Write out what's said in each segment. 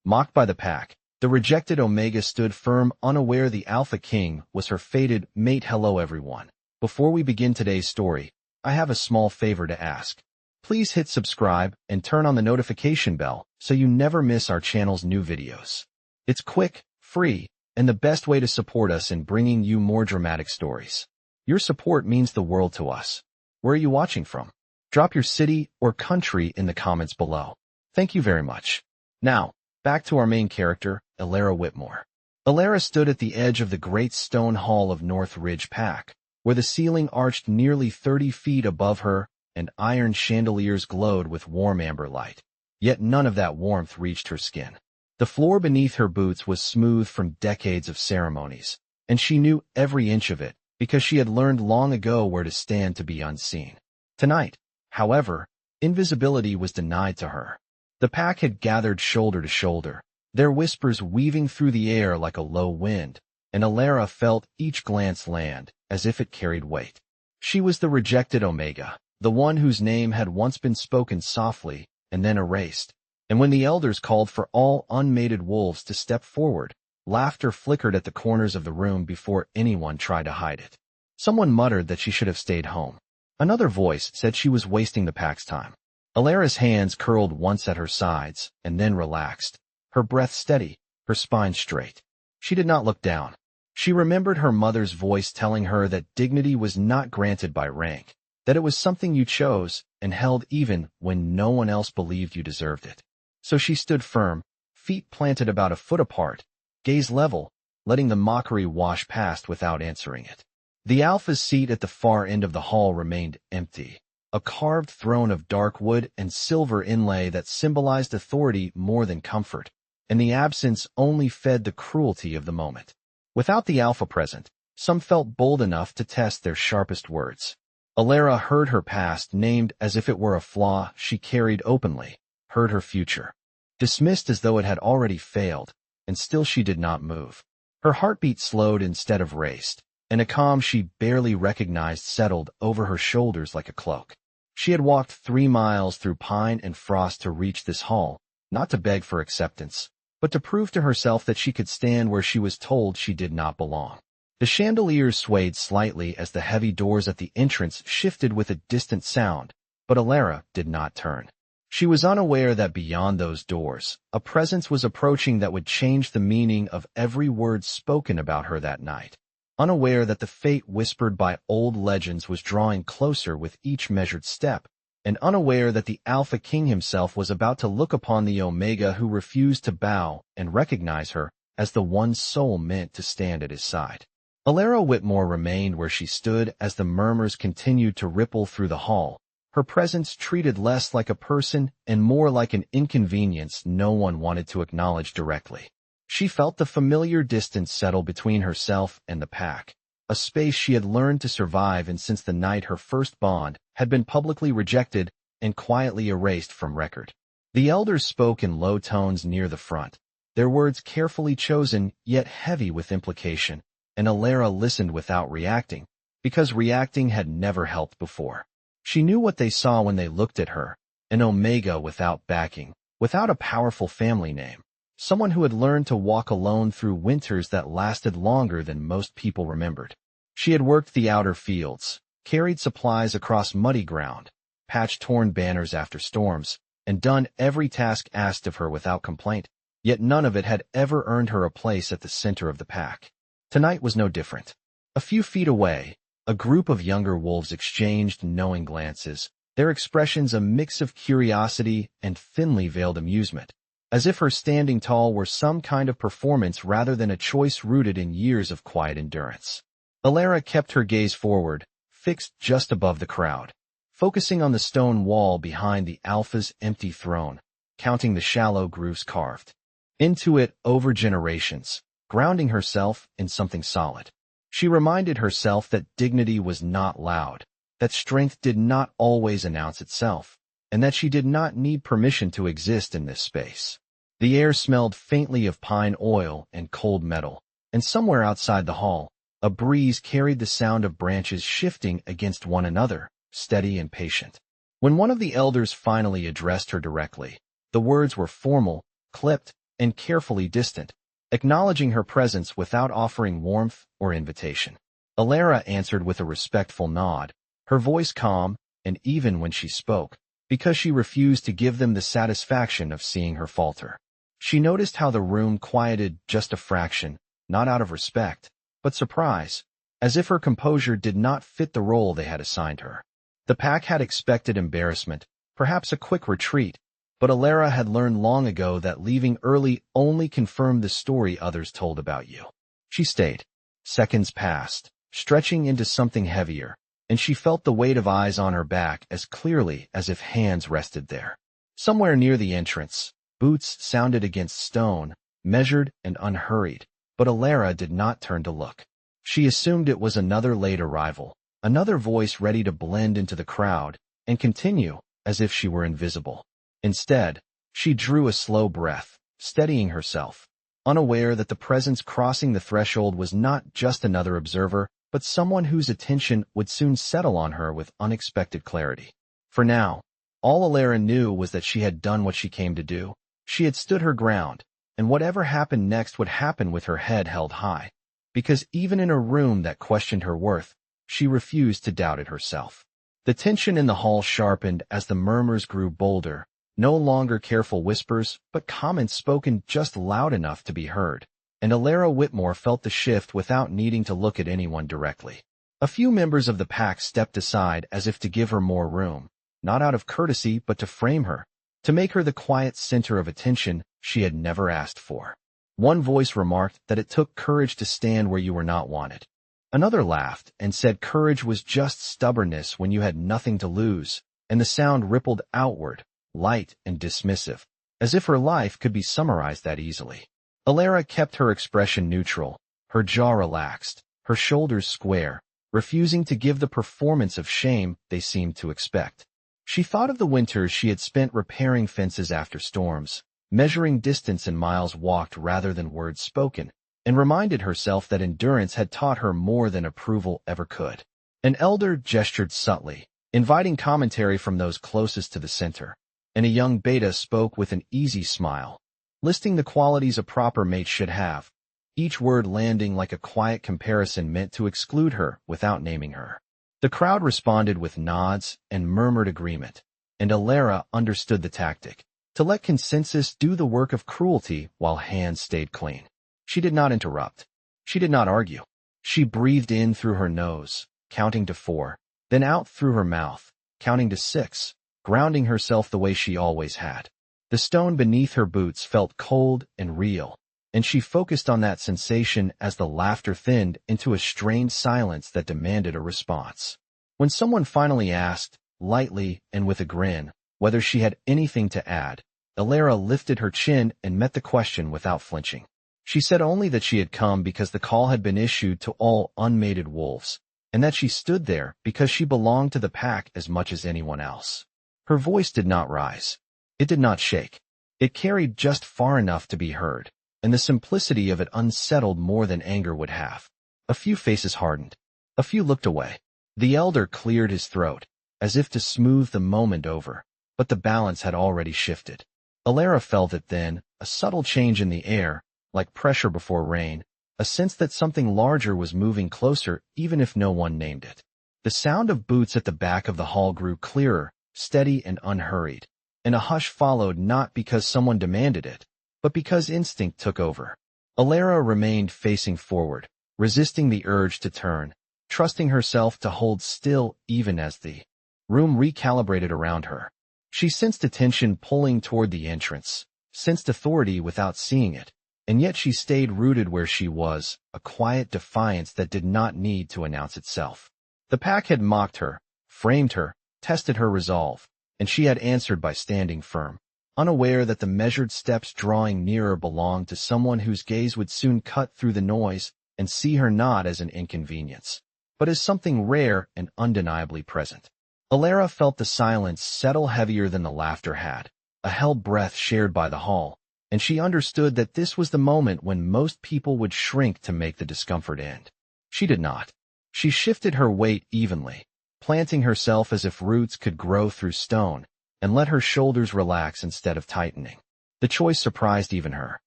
Mocked by the pack, the rejected Omega stood firm, unaware the Alpha King was her fated mate. Hello everyone. Before we begin today's story, I have a small favor to ask. Please hit subscribe and turn on the notification bell so you never miss our channel's new videos. It's quick, free, and the best way to support us in bringing you more dramatic stories. Your support means the world to us. Where are you watching from? Drop your city or country in the comments below. Thank you very much. Now, back to our main character, Elara Whitmore. Elara stood at the edge of the great stone hall of North Ridge Pack, where the ceiling arched nearly 30 feet above her and iron chandeliers glowed with warm amber light. Yet none of that warmth reached her skin. The floor beneath her boots was smooth from decades of ceremonies, and she knew every inch of it because she had learned long ago where to stand to be unseen. Tonight, however, invisibility was denied to her. The pack had gathered shoulder to shoulder, their whispers weaving through the air like a low wind, and Elara felt each glance land as if it carried weight. She was the rejected Omega, the one whose name had once been spoken softly and then erased. And when the elders called for all unmated wolves to step forward, laughter flickered at the corners of the room before anyone tried to hide it. Someone muttered that she should have stayed home. Another voice said she was wasting the pack's time. Elara's hands curled once at her sides and then relaxed, her breath steady, her spine straight. She did not look down. She remembered her mother's voice telling her that dignity was not granted by rank, that it was something you chose and held even when no one else believed you deserved it. So she stood firm, feet planted about a foot apart, gaze level, letting the mockery wash past without answering it. The Alpha's seat at the far end of the hall remained empty. A carved throne of dark wood and silver inlay that symbolized authority more than comfort, and the absence only fed the cruelty of the moment. Without the Alpha present, some felt bold enough to test their sharpest words. Elara heard her past named as if it were a flaw she carried openly, heard her future dismissed as though it had already failed, and still she did not move. Her heartbeat slowed instead of raced, and a calm she barely recognized settled over her shoulders like a cloak. She had walked 3 miles through pine and frost to reach this hall, not to beg for acceptance, but to prove to herself that she could stand where she was told she did not belong. The chandeliers swayed slightly as the heavy doors at the entrance shifted with a distant sound, but Elara did not turn. She was unaware that beyond those doors, a presence was approaching that would change the meaning of every word spoken about her that night. Unaware that the fate whispered by old legends was drawing closer with each measured step, and unaware that the Alpha King himself was about to look upon the Omega who refused to bow and recognize her as the one soul meant to stand at his side. Elara Whitmore remained where she stood as the murmurs continued to ripple through the hall, her presence treated less like a person and more like an inconvenience no one wanted to acknowledge directly. She felt the familiar distance settle between herself and the pack, a space she had learned to survive in since the night her first bond had been publicly rejected and quietly erased from record. The elders spoke in low tones near the front, their words carefully chosen yet heavy with implication, and Elara listened without reacting, because reacting had never helped before. She knew what they saw when they looked at her, an Omega without backing, without a powerful family name. Someone who had learned to walk alone through winters that lasted longer than most people remembered. She had worked the outer fields, carried supplies across muddy ground, patched torn banners after storms, and done every task asked of her without complaint, yet none of it had ever earned her a place at the center of the pack. Tonight was no different. A few feet away, a group of younger wolves exchanged knowing glances, their expressions a mix of curiosity and thinly veiled amusement, as if her standing tall were some kind of performance rather than a choice rooted in years of quiet endurance. Elara kept her gaze forward, fixed just above the crowd, focusing on the stone wall behind the Alpha's empty throne, counting the shallow grooves carved into it over generations, grounding herself in something solid. She reminded herself that dignity was not loud, that strength did not always announce itself, and that she did not need permission to exist in this space. The air smelled faintly of pine oil and cold metal, and somewhere outside the hall, a breeze carried the sound of branches shifting against one another, steady and patient. When one of the elders finally addressed her directly, the words were formal, clipped, and carefully distant, acknowledging her presence without offering warmth or invitation. Alara answered with a respectful nod, her voice calm, and even when she spoke, because she refused to give them the satisfaction of seeing her falter. She noticed how the room quieted just a fraction, not out of respect, but surprise, as if her composure did not fit the role they had assigned her. The pack had expected embarrassment, perhaps a quick retreat, but Alara had learned long ago that leaving early only confirmed the story others told about you. She stayed. Seconds passed, stretching into something heavier, and she felt the weight of eyes on her back as clearly as if hands rested there. Somewhere near the entrance, boots sounded against stone, measured and unhurried, but Alara did not turn to look. She assumed it was another late arrival, another voice ready to blend into the crowd and continue as if she were invisible. Instead, she drew a slow breath, steadying herself, unaware that the presence crossing the threshold was not just another observer, but someone whose attention would soon settle on her with unexpected clarity. For now, all Alara knew was that she had done what she came to do. She had stood her ground, and whatever happened next would happen with her head held high, because even in a room that questioned her worth, she refused to doubt it herself. The tension in the hall sharpened as the murmurs grew bolder, no longer careful whispers, but comments spoken just loud enough to be heard, and Alara Whitmore felt the shift without needing to look at anyone directly. A few members of the pack stepped aside as if to give her more room, not out of courtesy but to frame her, to make her the quiet center of attention she had never asked for. One voice remarked that it took courage to stand where you were not wanted. Another laughed and said courage was just stubbornness when you had nothing to lose, and the sound rippled outward, light and dismissive, as if her life could be summarized that easily. Alara kept her expression neutral, her jaw relaxed, her shoulders square, refusing to give the performance of shame they seemed to expect. She thought of the winters she had spent repairing fences after storms, measuring distance in miles walked rather than words spoken, and reminded herself that endurance had taught her more than approval ever could. An elder gestured subtly, inviting commentary from those closest to the center, and a young beta spoke with an easy smile, listing the qualities a proper mate should have, each word landing like a quiet comparison meant to exclude her without naming her. The crowd responded with nods and murmured agreement, and Alara understood the tactic, to let consensus do the work of cruelty while hands stayed clean. She did not interrupt. She did not argue. She breathed in through her nose, counting to 4, then out through her mouth, counting to 6, grounding herself the way she always had. The stone beneath her boots felt cold and real, and she focused on that sensation as the laughter thinned into a strained silence that demanded a response. When someone finally asked, lightly and with a grin, whether she had anything to add, Alara lifted her chin and met the question without flinching. She said only that she had come because the call had been issued to all unmated wolves, and that she stood there because she belonged to the pack as much as anyone else. Her voice did not rise. It did not shake. It carried just far enough to be heard, and the simplicity of it unsettled more than anger would have. A few faces hardened. A few looked away. The elder cleared his throat, as if to smooth the moment over, but the balance had already shifted. Alara felt it then, a subtle change in the air, like pressure before rain, a sense that something larger was moving closer even if no one named it. The sound of boots at the back of the hall grew clearer, steady and unhurried, and a hush followed not because someone demanded it, but because instinct took over. Alara remained facing forward, resisting the urge to turn, trusting herself to hold still even as the room recalibrated around her. She sensed attention pulling toward the entrance, sensed authority without seeing it, and yet she stayed rooted where she was, a quiet defiance that did not need to announce itself. The pack had mocked her, framed her, tested her resolve, and she had answered by standing firm, unaware that the measured steps drawing nearer belonged to someone whose gaze would soon cut through the noise and see her not as an inconvenience, but as something rare and undeniably present. Alara felt the silence settle heavier than the laughter had, a held breath shared by the hall, and she understood that this was the moment when most people would shrink to make the discomfort end. She did not. She shifted her weight evenly, planting herself as if roots could grow through stone, and let her shoulders relax instead of tightening. The choice surprised even her.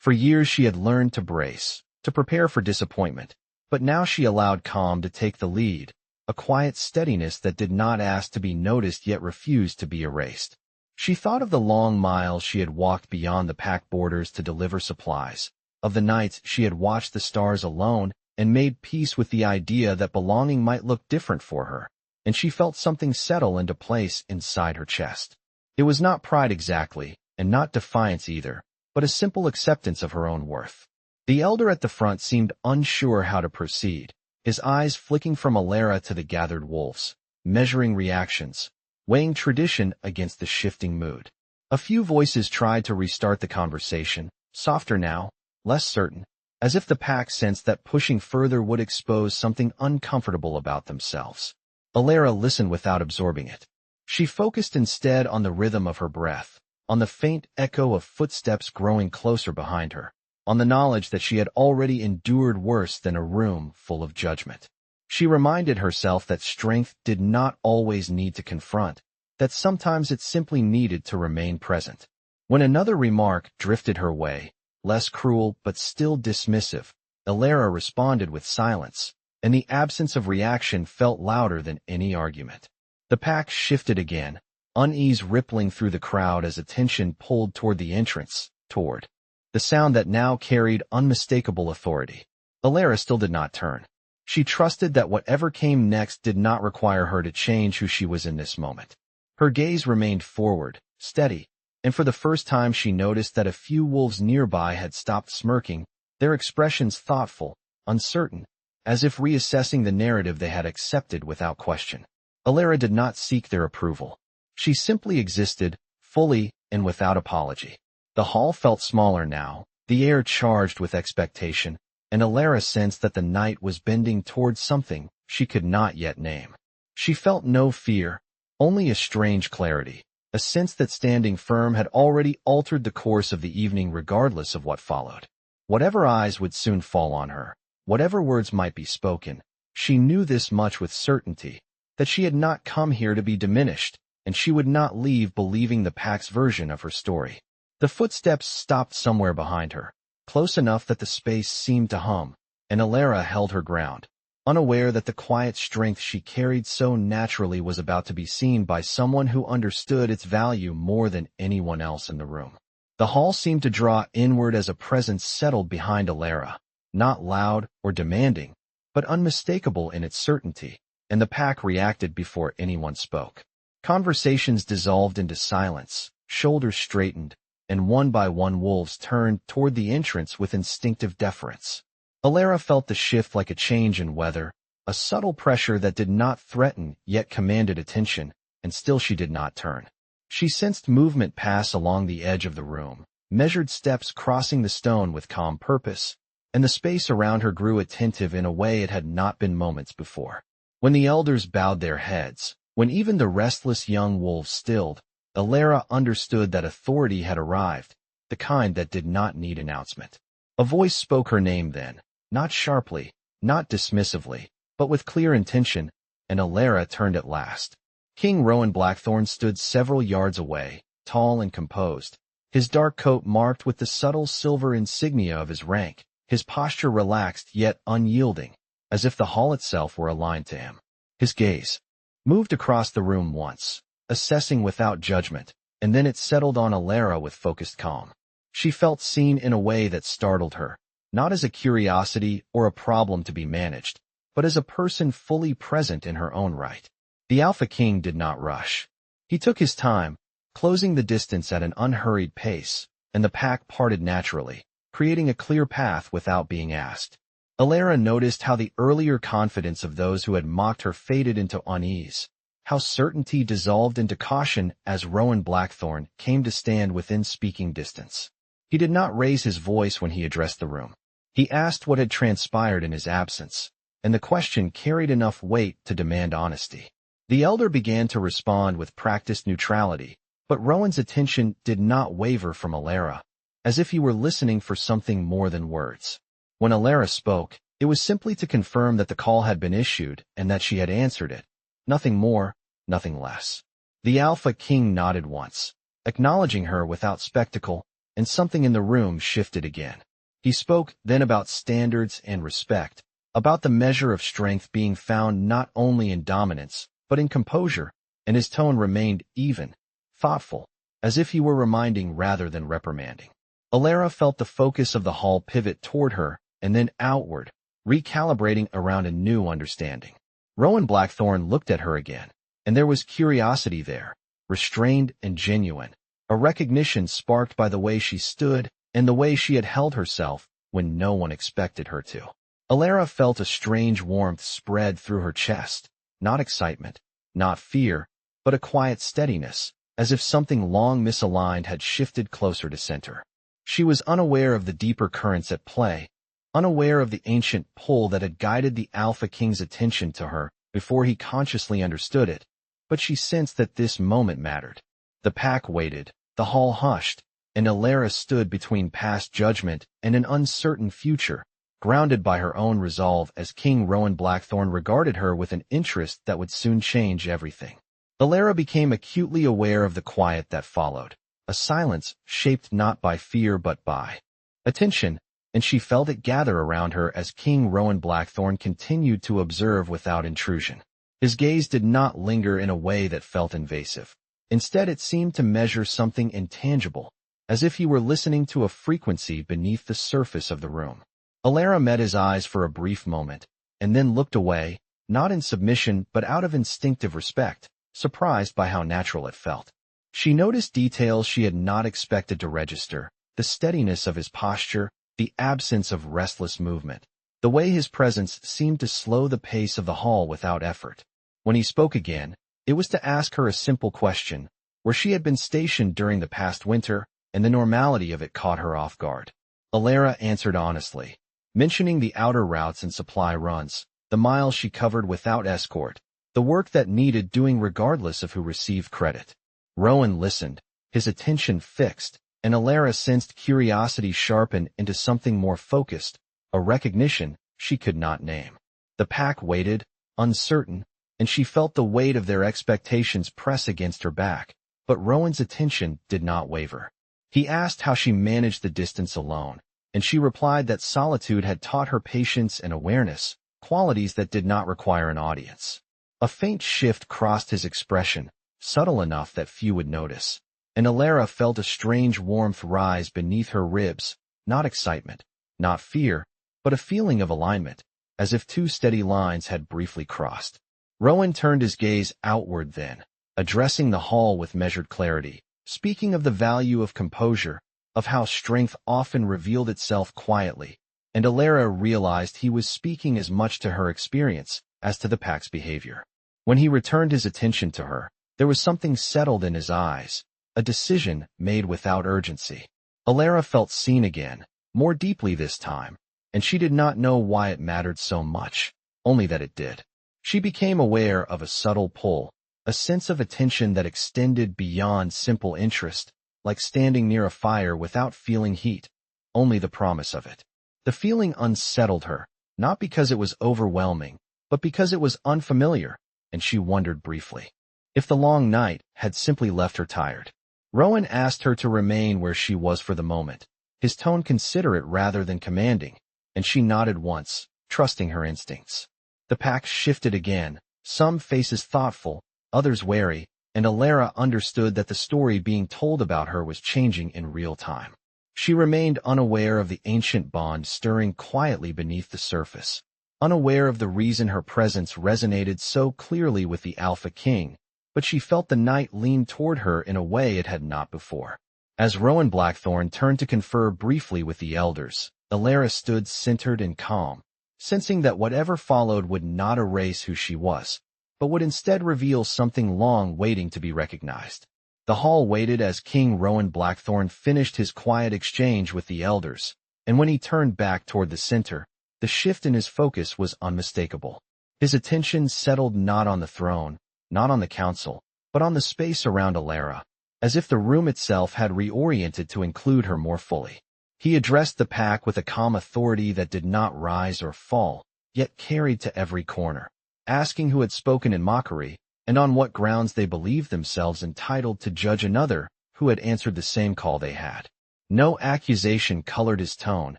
For years she had learned to brace, to prepare for disappointment, but now she allowed calm to take the lead, a quiet steadiness that did not ask to be noticed yet refused to be erased. She thought of the long miles she had walked beyond the pack borders to deliver supplies, of the nights she had watched the stars alone and made peace with the idea that belonging might look different for her, and she felt something settle into place inside her chest. It was not pride exactly, and not defiance either, but a simple acceptance of her own worth. The elder at the front seemed unsure how to proceed, his eyes flicking from Alara to the gathered wolves, measuring reactions, weighing tradition against the shifting mood. A few voices tried to restart the conversation, softer now, less certain, as if the pack sensed that pushing further would expose something uncomfortable about themselves. Alara listened without absorbing it. She focused instead on the rhythm of her breath, on the faint echo of footsteps growing closer behind her, on the knowledge that she had already endured worse than a room full of judgment. She reminded herself that strength did not always need to confront, that sometimes it simply needed to remain present. When another remark drifted her way, less cruel but still dismissive, Alara responded with silence, and the absence of reaction felt louder than any argument. The pack shifted again, unease rippling through the crowd as attention pulled toward the entrance, toward the sound that now carried unmistakable authority. Alara still did not turn. She trusted that whatever came next did not require her to change who she was in this moment. Her gaze remained forward, steady, and for the first time she noticed that a few wolves nearby had stopped smirking, their expressions thoughtful, uncertain, as if reassessing the narrative they had accepted without question. Alara did not seek their approval. She simply existed, fully and without apology. The hall felt smaller now, the air charged with expectation, and Alara sensed that the night was bending towards something she could not yet name. She felt no fear, only a strange clarity, a sense that standing firm had already altered the course of the evening regardless of what followed. Whatever eyes would soon fall on her, whatever words might be spoken, she knew this much with certainty, that she had not come here to be diminished, and she would not leave believing the pack's version of her story. The footsteps stopped somewhere behind her, close enough that the space seemed to hum, and Alara held her ground, unaware that the quiet strength she carried so naturally was about to be seen by someone who understood its value more than anyone else in the room. The hall seemed to draw inward as a presence settled behind Alara, not loud or demanding, but unmistakable in its certainty, and the pack reacted before anyone spoke. Conversations dissolved into silence, shoulders straightened, and one by one wolves turned toward the entrance with instinctive deference. Alara felt the shift like a change in weather, a subtle pressure that did not threaten yet commanded attention, and still she did not turn. She sensed movement pass along the edge of the room, measured steps crossing the stone with calm purpose, and the space around her grew attentive in a way it had not been moments before. When the elders bowed their heads, when even the restless young wolves stilled, Alara understood that authority had arrived, the kind that did not need announcement. A voice spoke her name then, not sharply, not dismissively, but with clear intention, and Alara turned at last. King Rowan Blackthorn stood several yards away, tall and composed, his dark coat marked with the subtle silver insignia of his rank, his posture relaxed yet unyielding, as if the hall itself were aligned to him. His gaze moved across the room once, assessing without judgment, and then it settled on Alara with focused calm. She felt seen in a way that startled her, not as a curiosity or a problem to be managed, but as a person fully present in her own right. The Alpha King did not rush. He took his time, closing the distance at an unhurried pace, and the pack parted naturally, creating a clear path without being asked. Alara noticed how the earlier confidence of those who had mocked her faded into unease, how certainty dissolved into caution as Rowan Blackthorn came to stand within speaking distance. He did not raise his voice when he addressed the room. He asked what had transpired in his absence, and the question carried enough weight to demand honesty. The elder began to respond with practiced neutrality, but Rowan's attention did not waver from Alara, as if he were listening for something more than words. When Alara spoke, it was simply to confirm that the call had been issued and that she had answered it. Nothing more, nothing less. The Alpha King nodded once, acknowledging her without spectacle, and something in the room shifted again. He spoke then about standards and respect, about the measure of strength being found not only in dominance, but in composure, and his tone remained even, thoughtful, as if he were reminding rather than reprimanding. Alara felt the focus of the hall pivot toward her, and then outward, recalibrating around a new understanding. Rowan Blackthorn looked at her again, and there was curiosity there, restrained and genuine, a recognition sparked by the way she stood and the way she had held herself when no one expected her to. Alara felt a strange warmth spread through her chest, not excitement, not fear, but a quiet steadiness, as if something long misaligned had shifted closer to center. She was unaware of the deeper currents at play, unaware of the ancient pull that had guided the Alpha King's attention to her before he consciously understood it, but she sensed that this moment mattered. The pack waited, the hall hushed, and Alara stood between past judgment and an uncertain future, grounded by her own resolve as King Rowan Blackthorn regarded her with an interest that would soon change everything. Alara became acutely aware of the quiet that followed, a silence shaped not by fear but by attention, and she felt it gather around her as King Rowan Blackthorn continued to observe without intrusion. His gaze did not linger in a way that felt invasive. Instead, it seemed to measure something intangible, as if he were listening to a frequency beneath the surface of the room. Alara met his eyes for a brief moment, and then looked away, not in submission but out of instinctive respect, surprised by how natural it felt. She noticed details she had not expected to register, the steadiness of his posture, the absence of restless movement, the way his presence seemed to slow the pace of the hall without effort. When he spoke again, it was to ask her a simple question, where she had been stationed during the past winter, and the normality of it caught her off guard. Alara answered honestly, mentioning the outer routes and supply runs, the miles she covered without escort, the work that needed doing regardless of who received credit. Rowan listened, his attention fixed, and Alara sensed curiosity sharpen into something more focused, a recognition she could not name. The pack waited, uncertain, and she felt the weight of their expectations press against her back, but Rowan's attention did not waver. He asked how she managed the distance alone, and she replied that solitude had taught her patience and awareness, qualities that did not require an audience. A faint shift crossed his expression, subtle enough that few would notice, and Alara felt a strange warmth rise beneath her ribs, not excitement, not fear, but a feeling of alignment, as if two steady lines had briefly crossed. Rowan turned his gaze outward then, addressing the hall with measured clarity, speaking of the value of composure, of how strength often revealed itself quietly, and Alara realized he was speaking as much to her experience as to the pack's behavior. When he returned his attention to her, there was something settled in his eyes, a decision made without urgency. Alara felt seen again, more deeply this time, and she did not know why it mattered so much, only that it did. She became aware of a subtle pull, a sense of attention that extended beyond simple interest, like standing near a fire without feeling heat, only the promise of it. The feeling unsettled her, not because it was overwhelming, but because it was unfamiliar, and she wondered briefly if the long night had simply left her tired. Rowan asked her to remain where she was for the moment, his tone considerate rather than commanding, and she nodded once, trusting her instincts. The pack shifted again, some faces thoughtful, others wary, and Alara understood that the story being told about her was changing in real time. She remained unaware of the ancient bond stirring quietly beneath the surface, unaware of the reason her presence resonated so clearly with the Alpha King, but she felt the night lean toward her in a way it had not before. As Rowan Blackthorn turned to confer briefly with the elders, Alara stood centered and calm, sensing that whatever followed would not erase who she was, but would instead reveal something long waiting to be recognized. The hall waited as King Rowan Blackthorn finished his quiet exchange with the elders, and when he turned back toward the center, the shift in his focus was unmistakable. His attention settled not on the throne, not on the council, but on the space around Alara, as if the room itself had reoriented to include her more fully. He addressed the pack with a calm authority that did not rise or fall, yet carried to every corner, asking who had spoken in mockery, and on what grounds they believed themselves entitled to judge another who had answered the same call they had. No accusation colored his tone,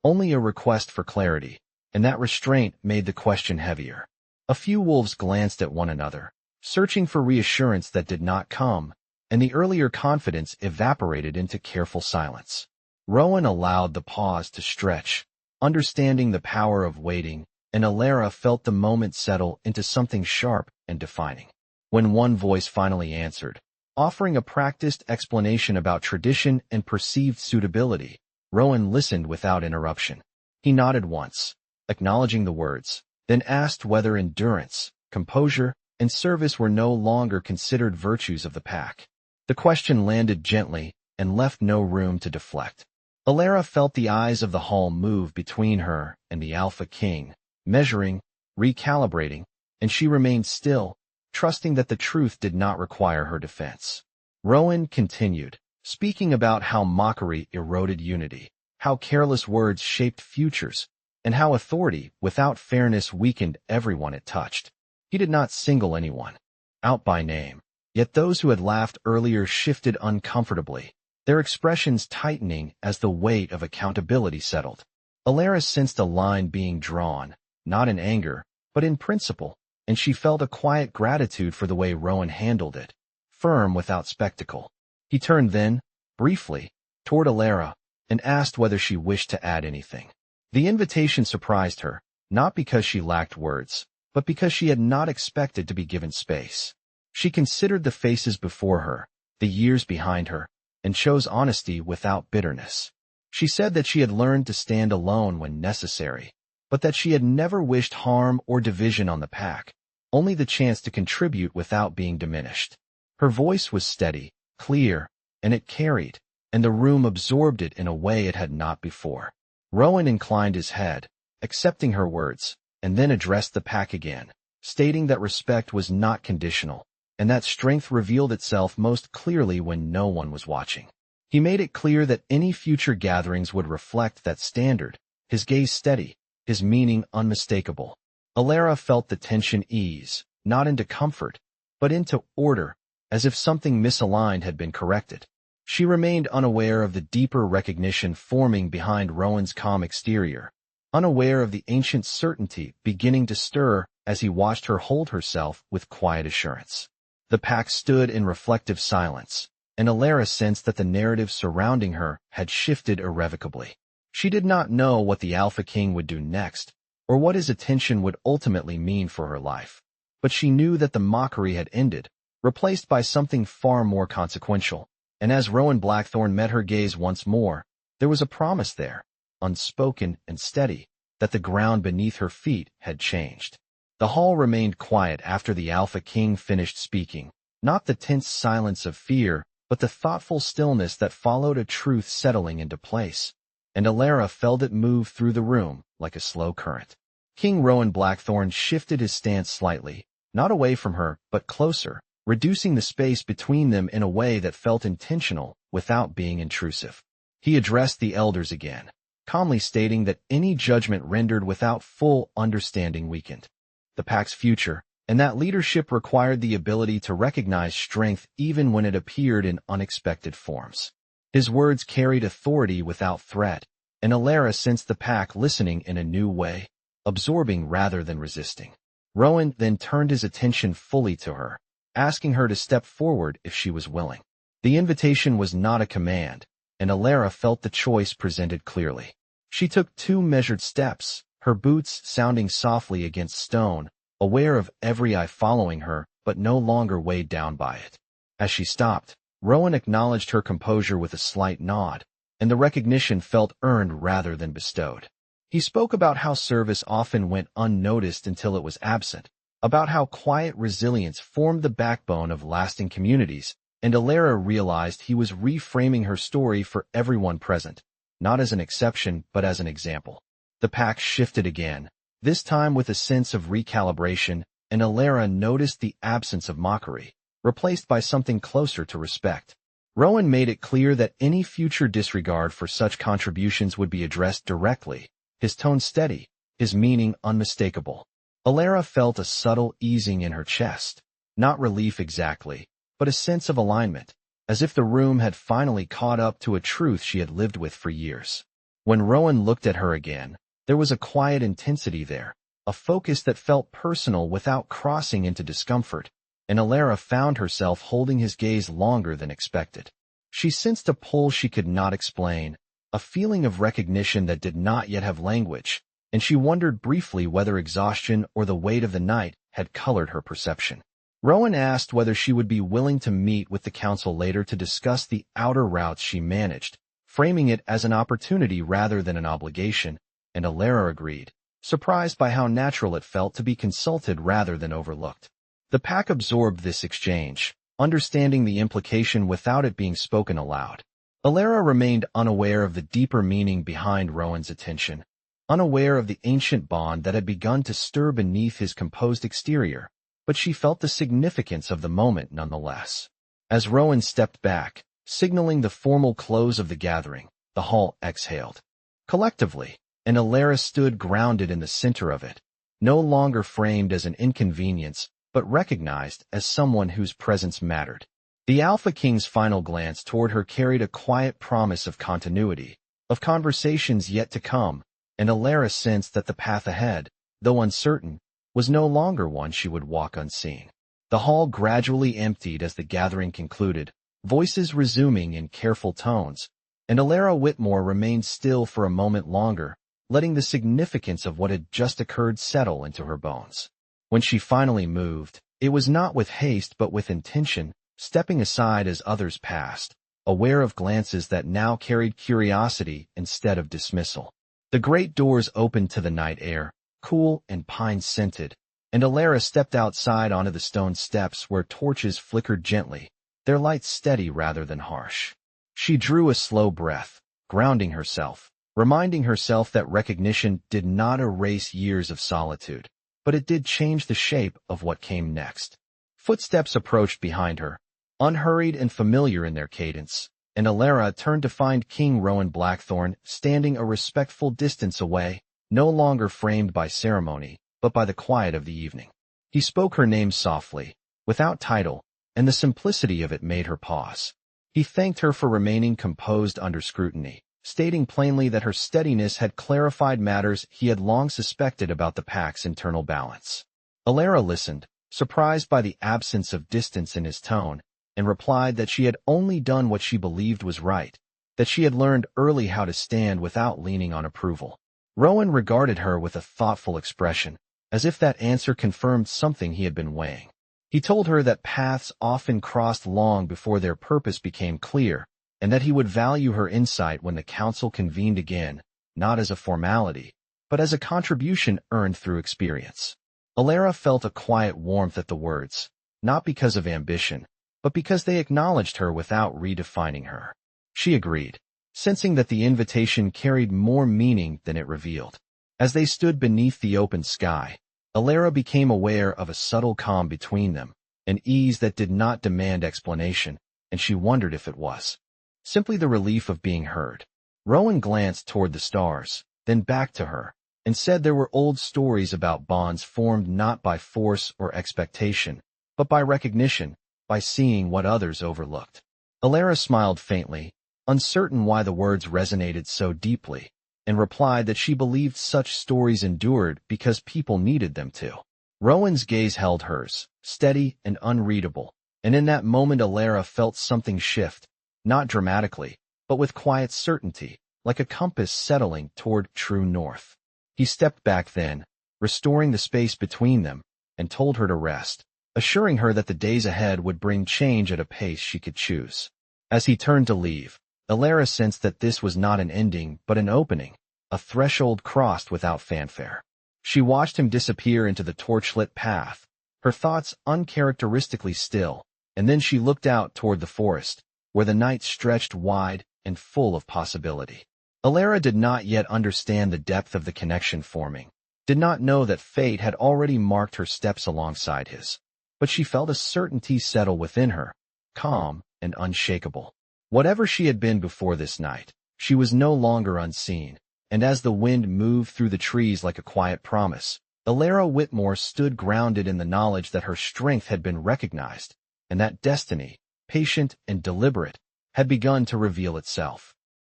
only a request for clarity, and that restraint made the question heavier. A few wolves glanced at one another, searching for reassurance that did not come, and the earlier confidence evaporated into careful silence. Rowan allowed the pause to stretch, understanding the power of waiting, and Alara felt the moment settle into something sharp and defining. When one voice finally answered, offering a practiced explanation about tradition and perceived suitability, Rowan listened without interruption. He nodded once, acknowledging the words, then asked whether endurance, composure, and service were no longer considered virtues of the pack. The question landed gently and left no room to deflect. Alara felt the eyes of the hall move between her and the Alpha King, measuring, recalibrating, and she remained still, trusting that the truth did not require her defense. Rowan continued, speaking about how mockery eroded unity, how careless words shaped futures, and how authority, without fairness, weakened everyone it touched. He did not single anyone out by name, yet those who had laughed earlier shifted uncomfortably, their expressions tightening as the weight of accountability settled. Alara sensed a line being drawn, not in anger, but in principle, and she felt a quiet gratitude for the way Rowan handled it, firm without spectacle. He turned then, briefly, toward Alara, and asked whether she wished to add anything. The invitation surprised her, not because she lacked words, but because she had not expected to be given space. She considered the faces before her, the years behind her, and chose honesty without bitterness. She said that she had learned to stand alone when necessary, but that she had never wished harm or division on the pack, only the chance to contribute without being diminished. Her voice was steady, clear, and it carried, and the room absorbed it in a way it had not before. Rowan inclined his head, accepting her words, and then addressed the pack again, stating that respect was not conditional, and that strength revealed itself most clearly when no one was watching. He made it clear that any future gatherings would reflect that standard, his gaze steady, his meaning unmistakable. Alara felt the tension ease, not into comfort, but into order, as if something misaligned had been corrected. She remained unaware of the deeper recognition forming behind Rowan's calm exterior, unaware of the ancient certainty beginning to stir as he watched her hold herself with quiet assurance. The pack stood in reflective silence, and Alara sensed that the narrative surrounding her had shifted irrevocably. She did not know what the Alpha King would do next, or what his attention would ultimately mean for her life, but she knew that the mockery had ended, replaced by something far more consequential, and as Rowan Blackthorn met her gaze once more, there was a promise there, unspoken and steady, that the ground beneath her feet had changed. The hall remained quiet after the Alpha King finished speaking, not the tense silence of fear, but the thoughtful stillness that followed a truth settling into place, and Alara felt it move through the room like a slow current. King Rowan Blackthorn shifted his stance slightly, not away from her, but closer, reducing the space between them in a way that felt intentional without being intrusive. He addressed the elders again, calmly stating that any judgment rendered without full understanding weakened the pack's future, and that leadership required the ability to recognize strength even when it appeared in unexpected forms. His words carried authority without threat, and Alara sensed the pack listening in a new way, absorbing rather than resisting. Rowan then turned his attention fully to her, asking her to step forward if she was willing. The invitation was not a command, and Alara felt the choice presented clearly. She took 2 measured steps, her boots sounding softly against stone, aware of every eye following her, but no longer weighed down by it. As she stopped, Rowan acknowledged her composure with a slight nod, and the recognition felt earned rather than bestowed. He spoke about how service often went unnoticed until it was absent, about how quiet resilience formed the backbone of lasting communities, and Alara realized he was reframing her story for everyone present, not as an exception but as an example. The pack shifted again, this time with a sense of recalibration, and Alara noticed the absence of mockery, replaced by something closer to respect. Rowan made it clear that any future disregard for such contributions would be addressed directly, his tone steady, his meaning unmistakable. Alara felt a subtle easing in her chest, not relief exactly, but a sense of alignment, as if the room had finally caught up to a truth she had lived with for years. When Rowan looked at her again, there was a quiet intensity there, a focus that felt personal without crossing into discomfort, and Alara found herself holding his gaze longer than expected. She sensed a pull she could not explain, a feeling of recognition that did not yet have language, and she wondered briefly whether exhaustion or the weight of the night had colored her perception. Rowan asked whether she would be willing to meet with the council later to discuss the outer routes she managed, framing it as an opportunity rather than an obligation, and Alara agreed, surprised by how natural it felt to be consulted rather than overlooked. The pack absorbed this exchange, understanding the implication without it being spoken aloud. Alara remained unaware of the deeper meaning behind Rowan's attention, unaware of the ancient bond that had begun to stir beneath his composed exterior, but she felt the significance of the moment nonetheless. As Rowan stepped back, signaling the formal close of the gathering, the hall exhaled collectively, and Alara stood grounded in the center of it, no longer framed as an inconvenience, but recognized as someone whose presence mattered. The Alpha King's final glance toward her carried a quiet promise of continuity, of conversations yet to come, and Alara sensed that the path ahead, though uncertain, was no longer one she would walk unseen. The hall gradually emptied as the gathering concluded, voices resuming in careful tones, and Alara Whitmore remained still for a moment longer, letting the significance of what had just occurred settle into her bones. When she finally moved, it was not with haste but with intention, stepping aside as others passed, aware of glances that now carried curiosity instead of dismissal. The great doors opened to the night air, cool and pine-scented, and Alara stepped outside onto the stone steps where torches flickered gently, their light steady rather than harsh. She drew a slow breath, grounding herself, reminding herself that recognition did not erase years of solitude, but it did change the shape of what came next. Footsteps approached behind her, unhurried and familiar in their cadence, and Alara turned to find King Rowan Blackthorn standing a respectful distance away, no longer framed by ceremony, but by the quiet of the evening. He spoke her name softly, without title, and the simplicity of it made her pause. He thanked her for remaining composed under scrutiny, stating plainly that her steadiness had clarified matters he had long suspected about the pack's internal balance. Alara listened, surprised by the absence of distance in his tone, and replied that she had only done what she believed was right, that she had learned early how to stand without leaning on approval. Rowan regarded her with a thoughtful expression, as if that answer confirmed something he had been weighing. He told her that paths often crossed long before their purpose became clear, and that he would value her insight when the council convened again, not as a formality, but as a contribution earned through experience. Alara felt a quiet warmth at the words, not because of ambition, but because they acknowledged her without redefining her. She agreed, sensing that the invitation carried more meaning than it revealed. As they stood beneath the open sky, Alara became aware of a subtle calm between them, an ease that did not demand explanation, and she wondered if it was simply the relief of being heard. Rowan glanced toward the stars, then back to her, and said there were old stories about bonds formed not by force or expectation, but by recognition, by seeing what others overlooked. Alara smiled faintly, uncertain why the words resonated so deeply, and replied that she believed such stories endured because people needed them to. Rowan's gaze held hers, steady and unreadable, and in that moment Alara felt something shift, not dramatically, but with quiet certainty, like a compass settling toward true north. He stepped back then, restoring the space between them, and told her to rest, assuring her that the days ahead would bring change at a pace she could choose. As he turned to leave, Alara sensed that this was not an ending but an opening, a threshold crossed without fanfare. She watched him disappear into the torchlit path, her thoughts uncharacteristically still, and then she looked out toward the forest, where the night stretched wide and full of possibility. Alara did not yet understand the depth of the connection forming, did not know that fate had already marked her steps alongside his, but she felt a certainty settle within her, calm and unshakable. Whatever she had been before this night, she was no longer unseen, and as the wind moved through the trees like a quiet promise, Alara Whitmore stood grounded in the knowledge that her strength had been recognized, and that destiny, patient and deliberate, had begun to reveal itself.